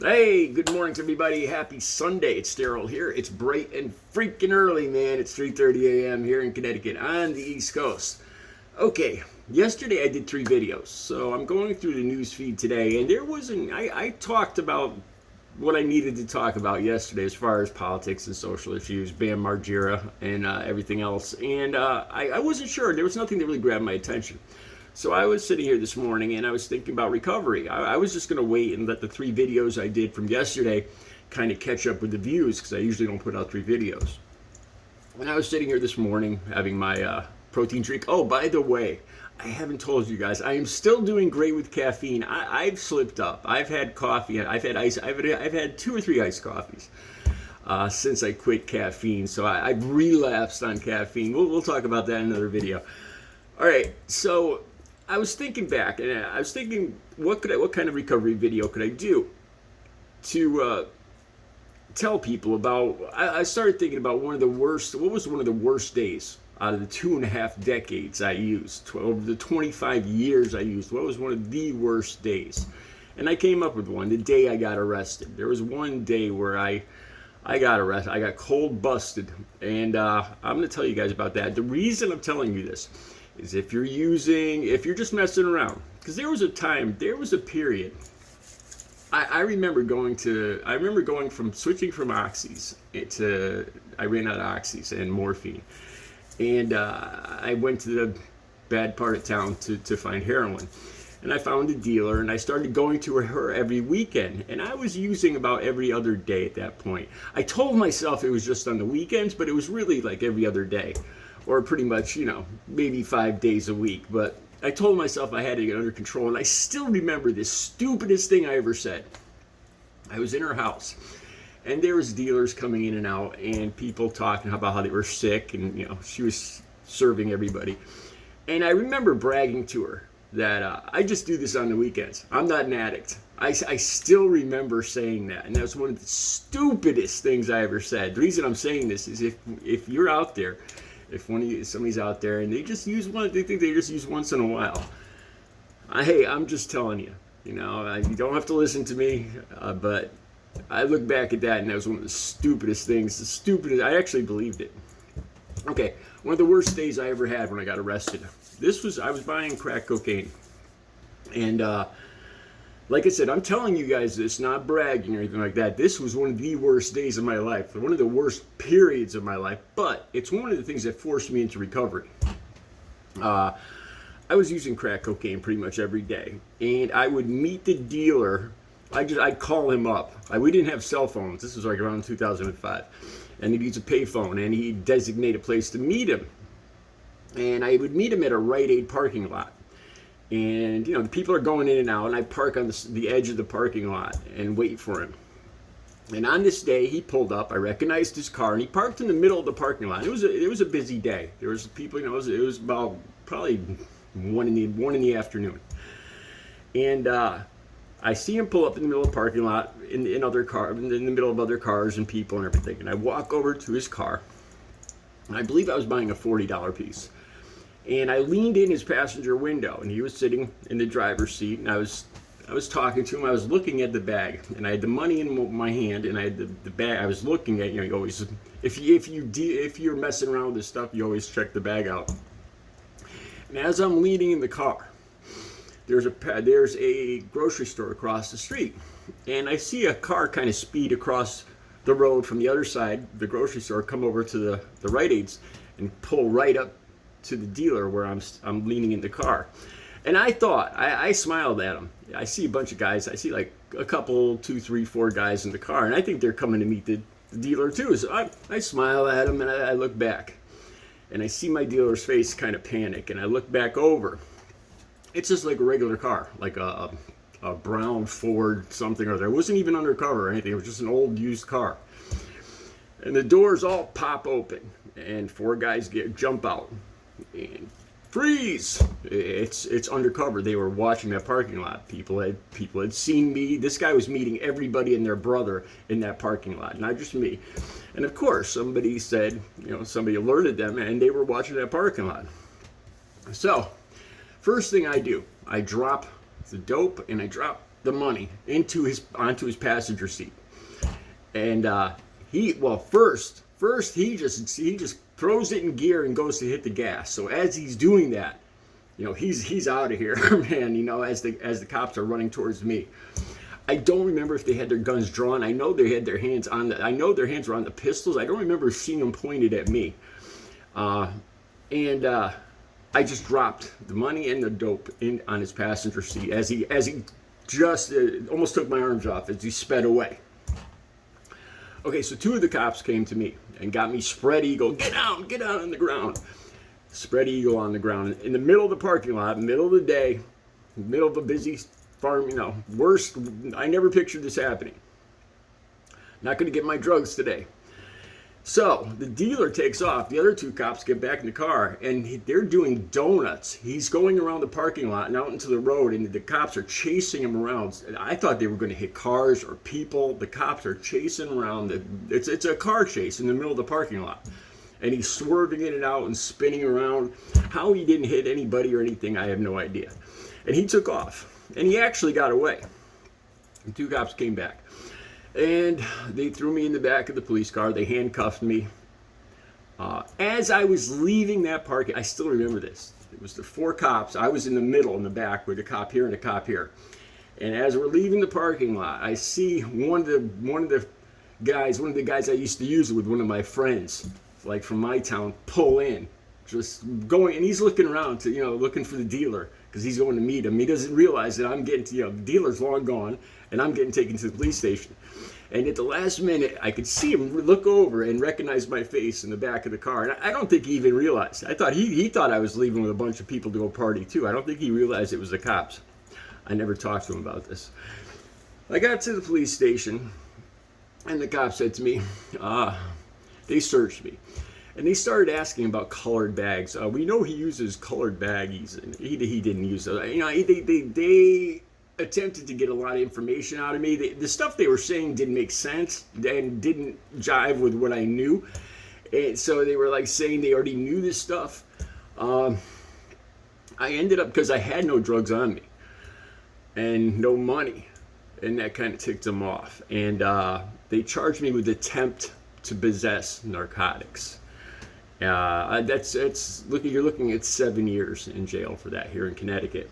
Hey, good morning to everybody. Happy Sunday. It's Daryl here. It's bright and freaking early, man. It's 3:30 a.m. here in Connecticut on the East Coast. Okay, yesterday I did 3 videos, so I'm going through the news feed today, and there wasn't. I talked about what I needed to talk about yesterday as far as politics and social issues, Bam Margera, and everything else. And I wasn't sure. There was nothing that really grabbed my attention. So I was sitting here this morning and I was thinking about recovery. I was just going to wait and let the 3 videos I did from yesterday kind of catch up with the views because I usually don't put out 3 videos. When I was sitting here this morning having my protein drink, oh, by the way, I haven't told you guys, I am still doing great with caffeine. I've slipped up. I've had coffee. I've had ice. I've had 2 or 3 iced coffees since I quit caffeine. So I've relapsed on caffeine. We'll talk about that in another video. All right, so I was thinking back, and I was thinking, what kind of recovery video could I do to tell people about? I started thinking about what was one of the worst days out of the 2.5 decades I used, over the 25 years I used. What was one of the worst days? And I came up with one, the day I got arrested. There was one day where I got arrested. I got cold busted, and I'm going to tell you guys about that. The reason I'm telling you this is if you're just messing around, because there was a period. I remember going from switching from oxys I ran out of oxys and morphine, and I went to the bad part of town to find heroin, and I found a dealer, and I started going to her every weekend, and I was using about every other day at that point. I told myself it was just on the weekends, but it was really like every other day, or pretty much, maybe 5 days a week. But I told myself I had to get under control, and I still remember this stupidest thing I ever said. I was in her house, and there was dealers coming in and out, and people talking about how they were sick, and she was serving everybody. And I remember bragging to her that I just do this on the weekends. I'm not an addict. I still remember saying that, and that was one of the stupidest things I ever said. The reason I'm saying this is if you're out there, if somebody's out there and they think they just use once in a while. Hey, I'm just telling you, you don't have to listen to me, but I look back at that and that was one of the stupidest things. I actually believed it. Okay, one of the worst days I ever had when I got arrested. I was buying crack cocaine, and like I said, I'm telling you guys this, not bragging or anything like that. This was one of the worst days of my life, one of the worst periods of my life, but it's one of the things that forced me into recovery. I was using crack cocaine pretty much every day, and I would meet the dealer. I'd call him up. We didn't have cell phones. This was like around 2005, and he'd use a payphone, and he'd designate a place to meet him. And I would meet him at a Rite Aid parking lot. And the people are going in and out, and I park on the edge of the parking lot and wait for him. And on this day, he pulled up. I recognized his car, and he parked in the middle of the parking lot. It was a busy day. There was people. It was about probably 1 in the afternoon. And I see him pull up in the middle of the parking lot in the middle of other cars and people and everything. And I walk over to his car, and I believe I was buying a $40 piece. And I leaned in his passenger window, and he was sitting in the driver's seat, and I was talking to him. I was looking at the bag, and I had the money in my hand, and I had the bag. I was looking at, you always, if you're messing around with this stuff, you always check the bag out. And as I'm leaning in the car, there's a grocery store across the street, and I see a car kind of speed across the road from the other side, the grocery store, come over to the Rite Aids and pull right up to the dealer where I'm leaning in the car. And I smiled at him. I see a bunch of guys. I see like a couple, 2, 3, 4 guys in the car, and I think they're coming to meet the dealer too. So I smile at him, and I look back, and I see my dealer's face kind of panic, and I look back over. It's just like a regular car, like a brown Ford something or other. It wasn't even undercover or anything. It was just an old used car. And the doors all pop open, and 4 guys jump out. And freeze! It's undercover. They were watching that parking lot. People had seen me. This guy was meeting everybody and their brother in that parking lot, not just me. And of course, somebody said, somebody alerted them, and they were watching that parking lot. So, first thing I do, I drop the dope and I drop the money onto his passenger seat. And first he just throws it in gear and goes to hit the gas. So as he's doing that, he's out of here, man. As the cops are running towards me. I don't remember if they had their guns drawn. I know they had their hands on I know their hands were on the pistols. I don't remember seeing them pointed at me. And I just dropped the money and the dope on his passenger seat as he just almost took my arms off as he sped away. Okay, so two of the cops came to me and got me spread eagle. Get down on the ground. Spread eagle on the ground in the middle of the parking lot, middle of the day, middle of a busy farm. Worst. I never pictured this happening. Not going to get my drugs today. So the dealer takes off. The other two cops get back in the car, and they're doing donuts. He's going around the parking lot and out into the road, and the cops are chasing him around. I thought they were going to hit cars or people. The cops are chasing around. It's a car chase in the middle of the parking lot. And he's swerving in and out and spinning around. How he didn't hit anybody or anything, I have no idea. And he took off. And he actually got away. And two cops came back. And they threw me in the back of the police car. They handcuffed me. As I was leaving that parking, I still remember this. It was the four cops. I was in the middle, in the back, with a cop here and a cop here. And as we're leaving the parking lot, I see one of the guys I used to use with one of my friends, like from my town, pull in, just going, and he's looking around to, looking for the dealer because he's going to meet him. He doesn't realize that I'm getting to, the dealer's long gone, and I'm getting taken to the police station. And at the last minute, I could see him look over and recognize my face in the back of the car. And I don't think he even realized. I thought he thought I was leaving with a bunch of people to go party too. I don't think he realized it was the cops. I never talked to him about this. I got to the police station, and the cop said to me, they searched me. And they started asking about colored bags. We know he uses colored baggies, and he didn't use those. They attempted to get a lot of information out of me. The stuff they were saying didn't make sense and didn't jive with what I knew. And so they were like saying they already knew this stuff. I ended up, because I had no drugs on me and no money, and that kind of ticked them off. And they charged me with attempt to possess narcotics. You're looking at 7 years in jail for that here in Connecticut.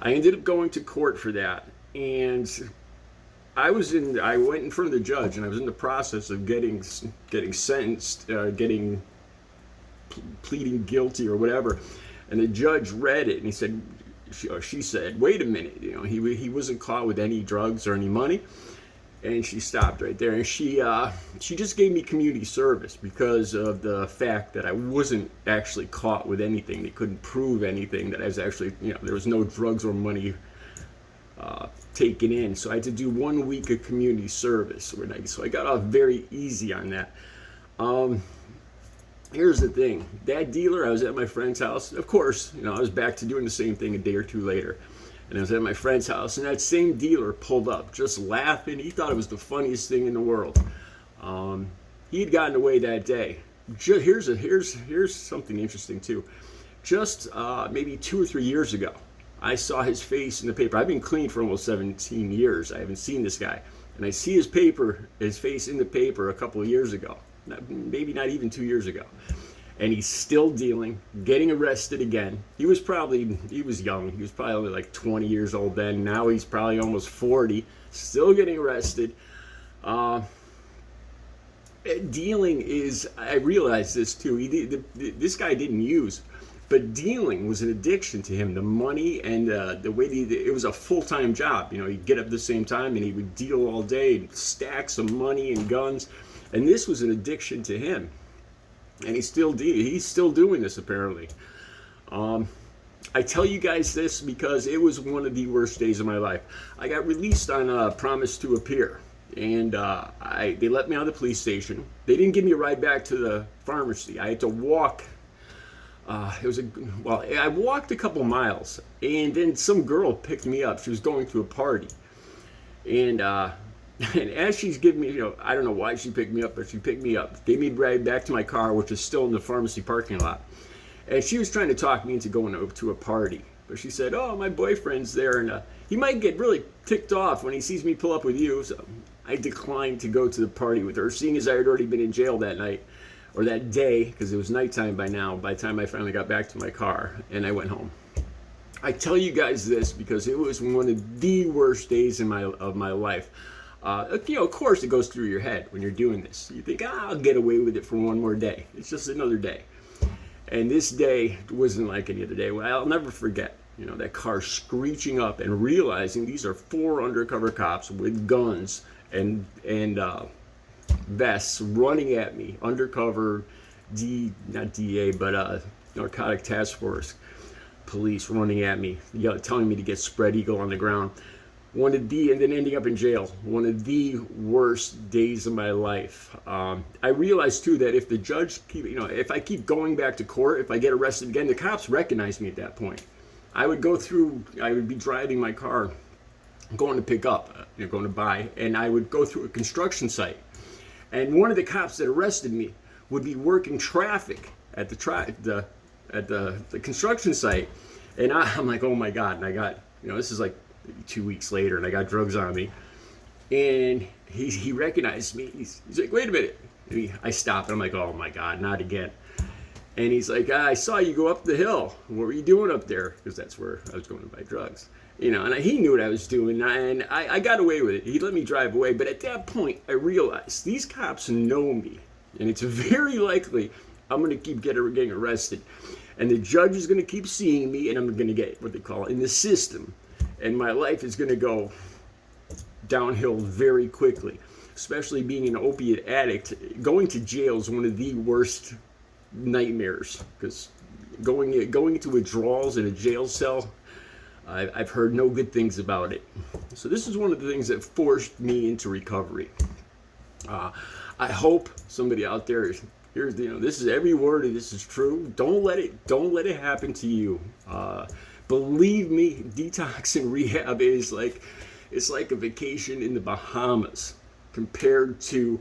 I ended up going to court for that, and I went in front of the judge, and I was in the process of getting sentenced, pleading guilty or whatever. And the judge read it, and she said, "Wait a minute, he wasn't caught with any drugs or any money." And she stopped right there, and she just gave me community service because of the fact that I wasn't actually caught with anything. They couldn't prove anything that I was actually, there was no drugs or money taken in. So I had to do 1 week of community service. So I got off very easy on that. Here's the thing. That dealer, I was at my friend's house. Of course, I was back to doing the same thing a day or two later. And I was at my friend's house, and that same dealer pulled up, just laughing. He thought it was the funniest thing in the world. He had gotten away that day. Here's something interesting too. Just maybe 2 or 3 years ago, I saw his face in the paper. I've been clean for almost 17 years. I haven't seen this guy, and I see his face in the paper a couple of years ago, maybe not even 2 years ago. And he's still dealing, getting arrested again. He was young. He was probably only like 20 years old then. Now he's probably almost 40, still getting arrested. Dealing is, I realized this too. This guy didn't use, but dealing was an addiction to him. The money and the way it was a full-time job. He'd get up at the same time and he would deal all day, stacks of money and guns. And this was an addiction to him. And he's still doing this apparently. I tell you guys this because it was one of the worst days of my life. I got released on a promise to appear, and they let me out of the police station. They didn't give me a ride back to the pharmacy. I had to walk. I walked a couple miles, and then some girl picked me up. She was going to a party, and as she's giving me, I don't know why she picked me up, but she picked me up, gave me a ride back to my car, which is still in the pharmacy parking lot. And she was trying to talk me into going to a party. But she said, "Oh, my boyfriend's there, and he might get really ticked off when he sees me pull up with you." So I declined to go to the party with her, seeing as I had already been in jail that night, or that day, because it was nighttime by now, by the time I finally got back to my car, and I went home. I tell you guys this because it was one of the worst days of my life. Of course, it goes through your head when you're doing this. You think, I'll get away with it for one more day. It's just another day. And this day wasn't like any other day. Well, I'll never forget, that car screeching up and realizing these are 4 undercover cops with guns and vests running at me. Undercover, not DA, but Narcotic Task Force police running at me, telling me to get spread eagle on the ground. And then ending up in jail. One of the worst days of my life. I realized too that if the judge if I keep going back to court, if I get arrested again, the cops recognize me at that point. I would be driving my car, going to pick up, going to buy, and I would go through a construction site. And one of the cops that arrested me would be working traffic at the construction site, and I'm like, oh my God, and I got, this is like maybe 2 weeks later, and I got drugs on me, and he recognized me. He's like, wait a minute. I stop, and I'm like, oh my God, not again. And he's like, I saw you go up the hill. What were you doing up there? Because that's where I was going to buy drugs. And he knew what I was doing, and I got away with it. He let me drive away, but at that point, I realized these cops know me, and it's very likely I'm going to keep getting arrested. And the judge is going to keep seeing me, and I'm going to get what they call in the system. And my life is going to go downhill very quickly, especially being an opiate addict. Going to jail is one of the worst nightmares, because going into withdrawals in a jail cell, I've heard no good things about it. So this is one of the things that forced me into recovery. I hope somebody out there this is every word of this is true. Don't let it happen to you. Believe me, detox and rehab is like a vacation in the Bahamas compared to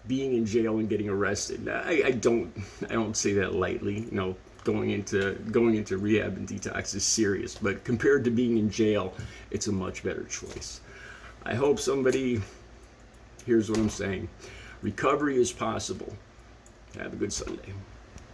being in jail and getting arrested. I don't say that lightly. Going into rehab and detox is serious, but compared to being in jail, it's a much better choice. I hope somebody hears what I'm saying. Recovery is possible. Have a good Sunday.